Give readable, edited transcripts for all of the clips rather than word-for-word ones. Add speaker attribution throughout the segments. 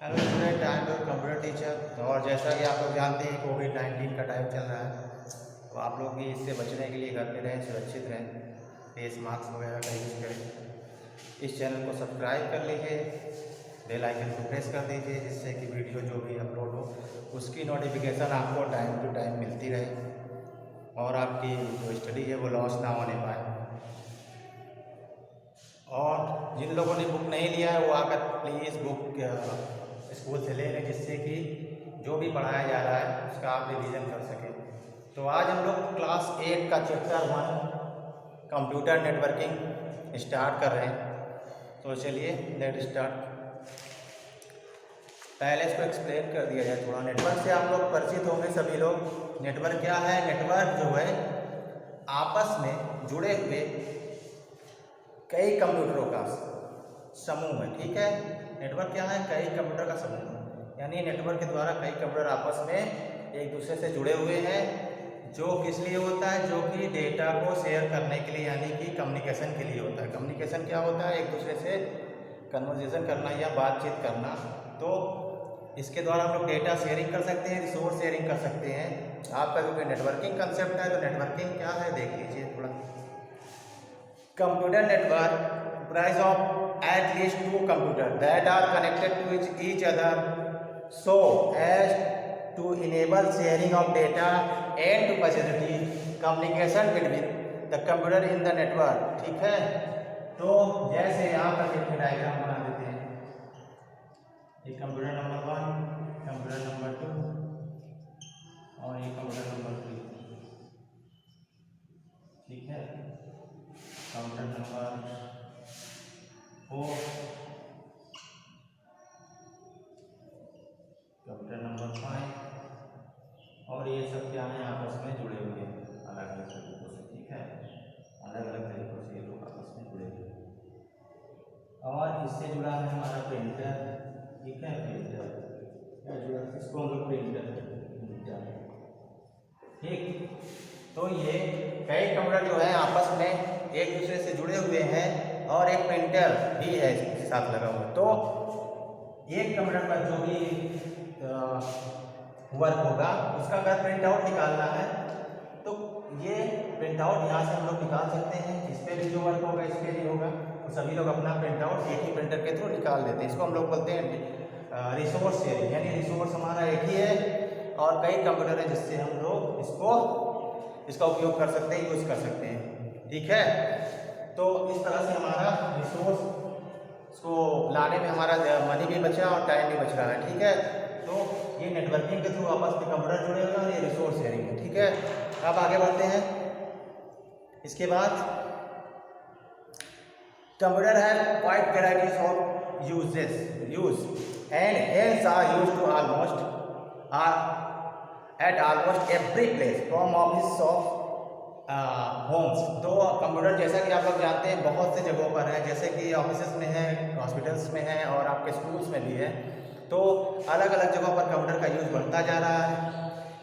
Speaker 1: Hello student, I am your computer teacher. और जैसा कि आप लोग जानते हैं कोविड-19 का टाइम चल रहा है, तो आप लोग भी इससे बचने के लिए घर पे रहें, सुरक्षित रहें, फेस मास्क वगैरह का यूज़ करें। इस चैनल को सब्सक्राइब कर लीजिए, बेल आइकन को प्रेस कर दीजिए, जिससे कि वीडियो जो भी अपलोड हो उसकी नोटिफिकेशन आपको टाइम टू टाइम मिलती रहे और आपकी जो स्टडी है वो लॉस ना होने पाए। और जिन लोगों ने बुक नहीं लिया है वो आकर प्लीज़ बुक स्कूल से ले लें, जिससे कि जो भी पढ़ाया जा रहा है उसका आप रिवीजन कर सकें। तो आज हम लोग क्लास 8 का चैप्टर 1 कंप्यूटर नेटवर्किंग स्टार्ट कर रहे हैं। तो चलिए लेट स्टार्ट। पहले इसको एक्सप्लेन कर दिया जाए थोड़ा। नेटवर्क से आप लोग परिचित होंगे सभी लोग। नेटवर्क क्या है? नेटवर्क जो है आपस में जुड़े हुए कई कंप्यूटरों का समूह है। ठीक है, नेटवर्क क्या है? कई कंप्यूटर का समूह, यानी नेटवर्क के द्वारा कई कंप्यूटर आपस में एक दूसरे से जुड़े हुए हैं। जो किस लिए होता है? जो कि डेटा को शेयर करने के लिए, यानी कि कम्युनिकेशन के लिए होता है। कम्युनिकेशन क्या होता है? एक दूसरे से कन्वर्सेशन करना या बातचीत करना। तो इसके द्वारा हम लोग डेटा शेयरिंग कर सकते हैं, रिसोर्स शेयरिंग कर सकते हैं। आपका जो कि नेटवर्किंग कंसेप्ट है, तो नेटवर्किंग क्या है देख लीजिए थोड़ा। Computer network comprise of at least two computers that are connected to each other so as to enable sharing of data and to facilitate communication between the computer in the network। ठीक है, तो जैसे यहाँ पर एक diagram बना देते हैं। ये कंप्यूटर नंबर 1, कंप्यूटर नंबर 2 और ये कंप्यूटर नंबर 3। ठीक है, कंप्यूटर नंबर 4, कंप्यूटर नंबर 5 और ये सब क्या है? आपस में जुड़े हुए हैं अलग अलग तरीकों से। ठीक है, अलग अलग तरीकों से ये लोग आपस में जुड़े हुए हैं। और इससे जुड़ा है हमारा प्रिंटर। ठीक है, प्रिंटर क्या जुड़ा है? इसको हम लोग प्रिंटर। ठीक, तो ये कई कंप्यूटर जो है आपस में एक दूसरे से जुड़े हुए हैं और एक प्रिंटर भी है इसके साथ लगा हुआ। तो एक कंप्यूटर पर जो भी वर्क होगा उसका अगर प्रिंट आउट निकालना है तो ये प्रिंट आउट यहाँ से हम लोग निकाल सकते हैं। इस पर भी जो वर्क होगा इस पर भी होगा, तो सभी लोग अपना प्रिंट आउट एक ही प्रिंटर के थ्रू निकाल देते हैं। इसको हम लोग बोलते हैं रिसोर्स शेयरिंग, यानी रिसोर्स हमारा एक ही है और कई कंप्यूटर है जिससे हम लोग इसका उपयोग कर सकते हैं, यूज़ कर सकते हैं। ठीक है, तो इस तरह से हमारा रिसोर्स को लाने में हमारा मनी भी बचा और टाइम भी बच रहा है। ठीक है, तो ये नेटवर्किंग के थ्रू आपस में कंप्यूटर जुड़े हुए हैं और ये रिसोर्स शेयरिंग है। ठीक है, अब आगे बढ़ते हैं। इसके बाद कंप्यूटर है wide varieties of use and hence are used to at almost every place from office of homes. तो कंप्यूटर जैसा कि आप लोग जानते हैं बहुत से जगहों पर है, जैसे कि ऑफिस में है, हॉस्पिटल्स में है और आपके स्कूल्स में भी है। तो अलग अलग जगहों पर कंप्यूटर का यूज़ बढ़ता जा रहा है।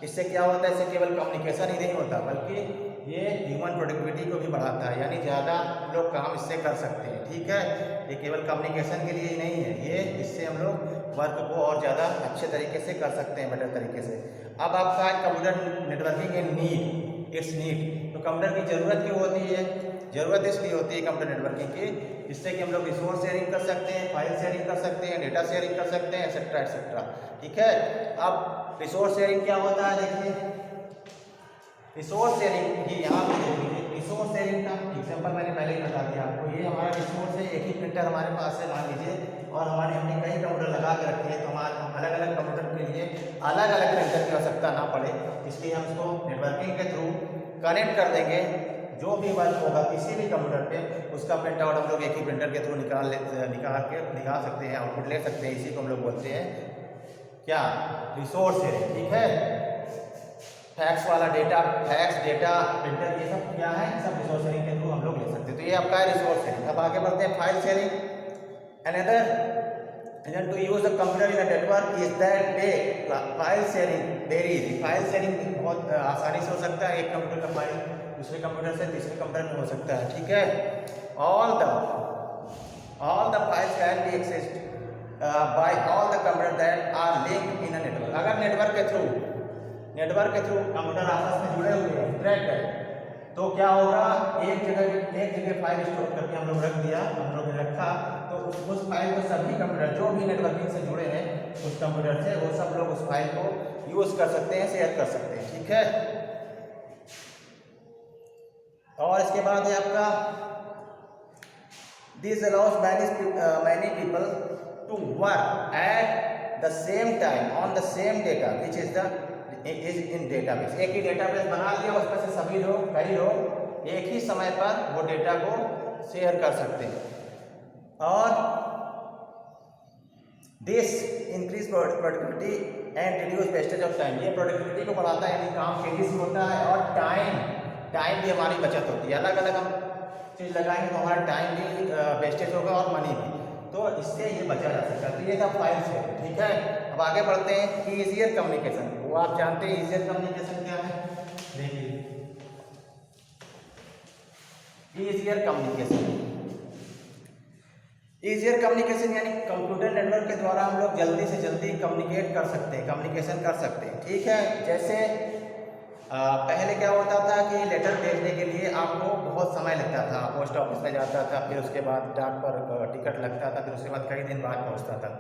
Speaker 1: इससे क्या होता है? इससे केवल कम्युनिकेशन ही नहीं होता बल्कि ये ह्यूमन प्रोडक्टिविटी को भी बढ़ाता है, यानी ज़्यादा लोग काम इससे कर सकते हैं। ठीक है, ये केवल कम्युनिकेशन के लिए ही नहीं है, ये इससे हम लोग वर्क को और ज़्यादा अच्छे तरीके से कर सकते हैं, बेटर तरीके से। अब आपका computer networking a need, it's need. तो कंप्यूटर की ज़रूरत क्यों होती है? ज़रूरत इसलिए होती है कंप्यूटर नेटवर्किंग की, जिससे कि हम लोग रिसोर्स शेयरिंग कर सकते हैं, फाइल शेयरिंग कर सकते हैं, डेटा शेयरिंग कर सकते हैं, एक्सेट्रा एक्सेट्रा। ठीक है, अब रिसोर्स शेयरिंग क्या होता है देखिए। रिसोर्स शेयरिंग ही यहाँ पे देख लीजिए। रिसोर्स शेयरिंग का एग्जांपल मैंने पहले ही बता दिया आपको। ये हमारा रिसोर्स है, एक ही प्रिंटर हमारे पास है मान लीजिए, और हमने कई कंप्यूटर लगा के रखे हैं, तो हमारे अलग अलग कंप्यूटर के लिए अलग अलग प्रिंटर की आवश्यकता ना पड़े, इसलिए हम इसको नेटवर्किंग के थ्रू कनेक्ट कर देंगे। जो भी वर्क होगा किसी भी कंप्यूटर पे उसका प्रिंट आउट हम लोग एक ही प्रिंटर के थ्रू निकाल सकते हैं, आउटपुट ले सकते हैं। इसी को हम लोग बोलते हैं क्या? Resource sharing. ठीक है, फैक्स वाला डेटा, फैक्स डेटा प्रिंटर, ये सब क्या है? सब रिसोर्स शेयरिंग के थ्रू हम लोग ले सकते हैं। तो ये आपका है रिसोर्स शेयरिंग। अब आगे बढ़ते हैं file sharing. Another reason to use the computer in a network is that they file sharing varies। File sharing बहुत आसानी से हो सकता है, एक कंप्यूटर का फाइल दूसरे कंप्यूटर से तीसरे कंप्यूटर में हो सकता है। ठीक है, all the files can be accessed by all the computer that are linked in a network. अगर नेटवर्क के थ्रू कंप्यूटर आपस में जुड़े हुए हैं, करेक्ट है, तो क्या होगा, एक जगह फाइल स्टोर करके हम लोग रख दिया, हम लोग ने रखा, तो उस फाइल को सभी कंप्यूटर जो भी नेटवर्किंग से जुड़े हैं उस कंप्यूटर से, वो सब लोग उस फाइल को यूज कर सकते हैं, शेयर कर सकते हैं, ठीक है। और इसके बाद है आपका this allows many people to work at the same time on the same data which is in database. एक ही डेटाबेस बना लिया, उसमें से सभी लोग, कई लोग एक ही समय पर वो डेटा को शेयर कर सकते हैं। और this increase productivity and reduce wastage of time. ये प्रोडक्टिविटी को बढ़ाता है, यानी काम तेजी से होता है, और टाइम भी हमारी बचत होती है। अलग अलग हम चीज़ लगाएंगे तो हमारा टाइम भी वेस्टेज होगा और मनी भी, तो इससे ये बचा जा सकता है। तो ये था फाइल शेयर, ठीक है। अब आगे बढ़ते हैं ईजियर कम्युनिकेशन। वो आप जानते हैं ईजियर कम्युनिकेशन क्या है, देखिए ईजियर कम्युनिकेशन यानी कंप्यूटर नेटवर्क के द्वारा हम लोग जल्दी से जल्दी कम्युनिकेट कर सकते हैं, कम्युनिकेशन कर सकते हैं, ठीक है। जैसे पहले क्या होता था कि लेटर भेजने के लिए आपको बहुत समय लगता था, पोस्ट ऑफिस में जाता था, फिर उसके बाद डाक पर टिकट लगता था, फिर उसके बाद कई दिन बाद पहुंचता था,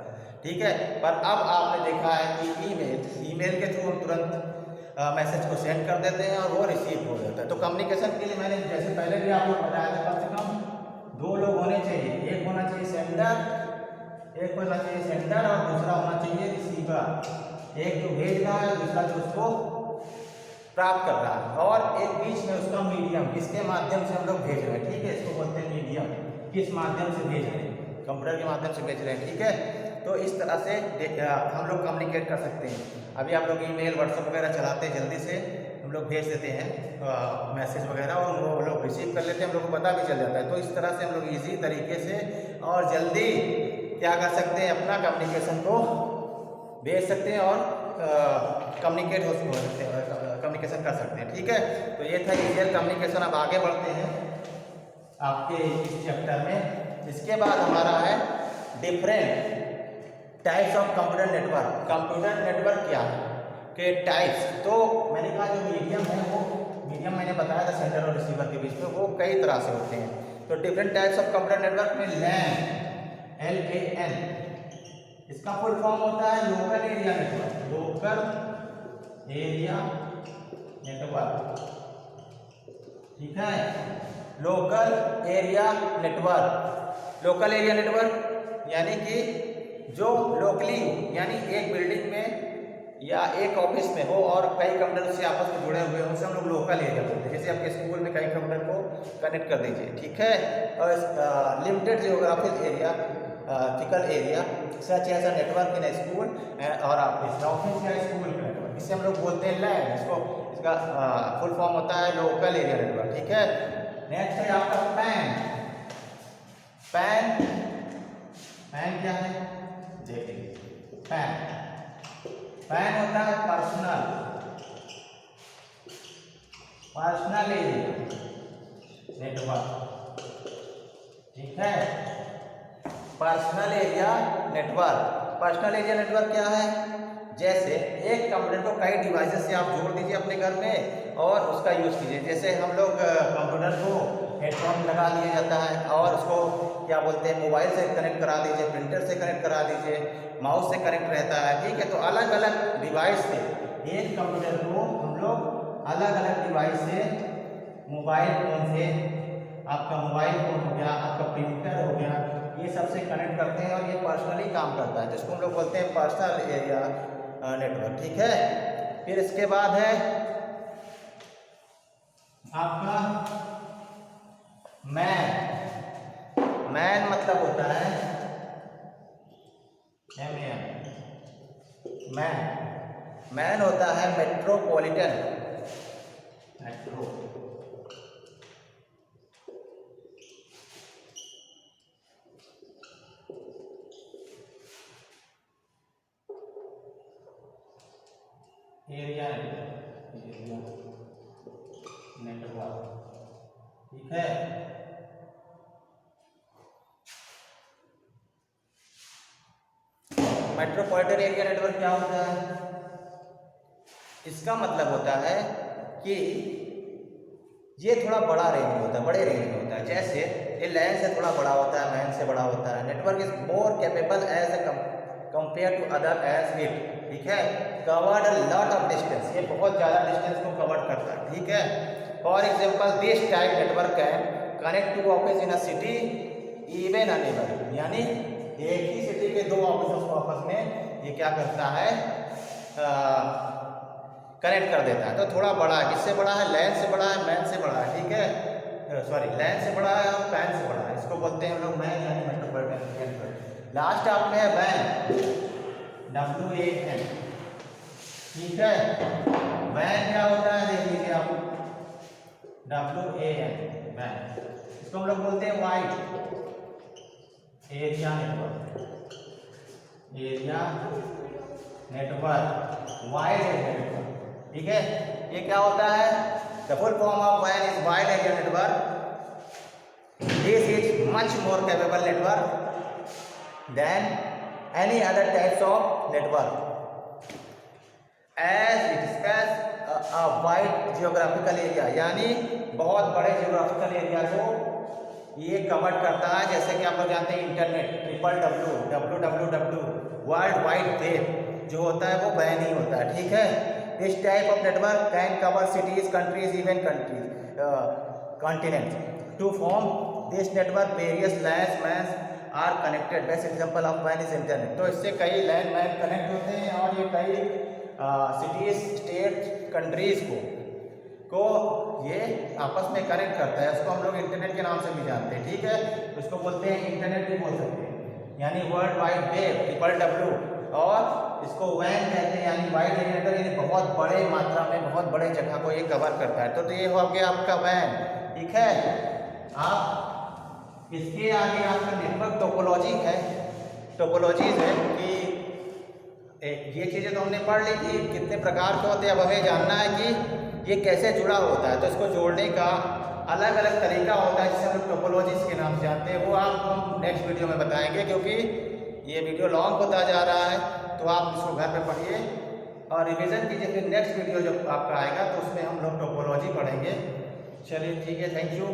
Speaker 1: ठीक है। पर अब आपने देखा है कि ईमेल के थ्रू हम तुरंत मैसेज को सेंड कर देते हैं और वो रिसीव हो जाता है। तो कम्युनिकेशन के लिए मैंने जैसे पहले भी आपको बताया था, कम से कम 2 लोग होने चाहिए, एक होना चाहिए सेंडर और दूसरा होना चाहिए रिसीवर। एक जो भेज रहा है, दूसरा जो उसको प्राप्त कर रहा है, और एक बीच में उसका मीडियम, किसके माध्यम से हम लोग भेज रहे हैं, ठीक है, इसको बोलते हैं मीडियम, किस माध्यम से भेज रहे हैं, कंप्यूटर के माध्यम से भेज रहे हैं, ठीक है। तो इस तरह से हम लोग कम्युनिकेट कर सकते हैं। अभी आप लोग ईमेल व्हाट्सएप वगैरह चलाते हैं, जल्दी से हम लोग भेज देते हैं मैसेज वगैरह, और वो लोग रिसीव कर लेते हैं, हम लोग को पता भी चल जाता है। तो इस तरह से हम लोग ईजी तरीके से और जल्दी क्या कर सकते हैं, अपना कम्युनिकेशन को भेज सकते हैं और कम्युनिकेशन कर सकते हैं, ठीक है। तो ये था ईजियर कम्युनिकेशन। अब आगे बढ़ते हैं आपके इस चैप्टर में। इसके बाद हमारा है different types of computer network. Computer network क्या है के टाइप्स, तो मैंने कहा जो मीडियम है, वो मीडियम मैंने बताया था सेंडर और रिसीवर के बीच में, वो कई तरह से होते हैं। तो different types of computer network में LAN, LAN, इसका फुल फॉर्म होता है लोकल एरिया नेटवर्क, ठीक है। लोकल एरिया नेटवर्क यानी कि जो लोकली, यानी एक बिल्डिंग में या एक ऑफिस में हो और कई कंप्यूटर से आपस में जुड़े हुए हो, उसे हम लोग लोकल एरिया बोलते हैं। जैसे आपके स्कूल में कई कंप्यूटर को कनेक्ट कर दीजिए, ठीक है। और limited geographical area such as a network in school और ऑफिस या स्कूल का नेटवर्क, इसे हम लोग बोलते हैं LAN। इसका फुल फॉर्म होता है लोकल एरिया नेटवर्क, ठीक है। नेक्स्ट है आपका पैन क्या है, देखिए पैन होता है पर्सनल एरिया नेटवर्क, ठीक है। पर्सनल एरिया नेटवर्क क्या है, जैसे एक कंप्यूटर को कई डिवाइसेस से आप जोड़ दीजिए अपने घर में और उसका यूज़ कीजिए। जैसे हम लोग कंप्यूटर को हेडफोन लगा लिया जाता है और उसको क्या बोलते हैं, मोबाइल से कनेक्ट करा दीजिए, प्रिंटर से कनेक्ट करा दीजिए, माउस से कनेक्ट रहता है, ठीक है। तो अलग अलग डिवाइस से एक कंप्यूटर को हम लोग अलग अलग डिवाइस से, मोबाइल फ़ोन से, आपका मोबाइल फ़ोन हो गया, आपका प्रिंटर हो गया, ये सबसे कनेक्ट करते हैं और ये पर्सनली काम करता है, जिसको हम लोग बोलते हैं पर्सनल एरिया नेटवर्क, ठीक है। फिर इसके बाद है आपका मैन मतलब होता है मैन होता है मेट्रोपॉलिटन एरिया नेटवर्क, ठीक है। मेट्रोपॉलिटन एरिया नेटवर्क क्या होता है? इसका मतलब होता है कि ये थोड़ा बड़ा रेंज में होता है, बड़े रेंज में होता है। जैसे ये लैन से थोड़ा बड़ा होता है, मैन से बड़ा होता है। Network is more capable as a compare to other as it, ठीक है, covered a lot of distance, ये बहुत ज़्यादा डिस्टेंस को कवर करता है, ठीक है। For example this type network can connect to office in a city even a neighbour, यानी एक ही सिटी के दो ऑफिस को आपस में ये क्या करता है, कनेक्ट कर देता है। तो थोड़ा बड़ा है, किससे बड़ा है? लैन से बड़ा है, मैन से बड़ा है, ठीक है, सॉरी लैन से बड़ा है और पैन से बड़ा है। इसको बोलते हैं हम लोग मैन यानी मेट्रोपॉलिटन। लास्ट आप में है वैन, WAN, ठीक है। वैन क्या होता है देख लीजिए आप, WAN, वैन, इसको हम लोग बोलते हैं wide area network, area network, wide area network, ठीक है। ये क्या होता है? द फुल फॉर्म ऑफ वैन is wide area network. This is much more capable network than any other types of network as it spaces a wide geographical area, यानी बहुत बड़े जियोग्राफिकल एरिया को ये कवर करता है। जैसे कि आप लोग जानते हैं internet, www, world wide web जो होता है वो वैन ही होता है, ठीक है। This type of network can cover cities, countries, even continents. To form this network various land mans are connected. Best example of वैन इज इंटरनेट। तो इससे कई लैंड मैन कनेक्ट होते हैं और ये कई सिटीज, स्टेट, कंट्रीज को ये आपस में कनेक्ट करता है। इसको हम लोग इंटरनेट के नाम से भी जानते हैं, ठीक है। इसको बोलते हैं इंटरनेट भी बोल सकते हैं, यानी वर्ल्ड वाइड वेब, WWW, और इसको वैन कहते हैं यानी वाइड एरिया नेटवर्क, यानी बहुत बड़े मात्रा में बहुत बड़े जगह को ये कवर करता है। तो ये हो गया आपका वैन, ठीक है। आप इसके आगे आपका नेटवर्क टोपोलॉजी है, टोपोलॉजीज है कि ये चीज़ें तो हमने पढ़ ली थी कितने प्रकार के होते हैं। अब हमें जानना है कि ये कैसे जुड़ा होता है। तो इसको जोड़ने का अलग अलग तरीका होता है जिसे हम लोग टोपोलॉजीज के नाम से जानते हैं। वो आपको हम नेक्स्ट वीडियो में बताएंगे, क्योंकि ये वीडियो लॉन्ग होता जा रहा है। तो आप इसको घर पे पढ़िए और रिवीजन कीजिए। फिर नेक्स्ट वीडियो जब आपका आएगा तो उसमें हम लोग टोपोलॉजी पढ़ेंगे। चलिए ठीक है, थैंक यू।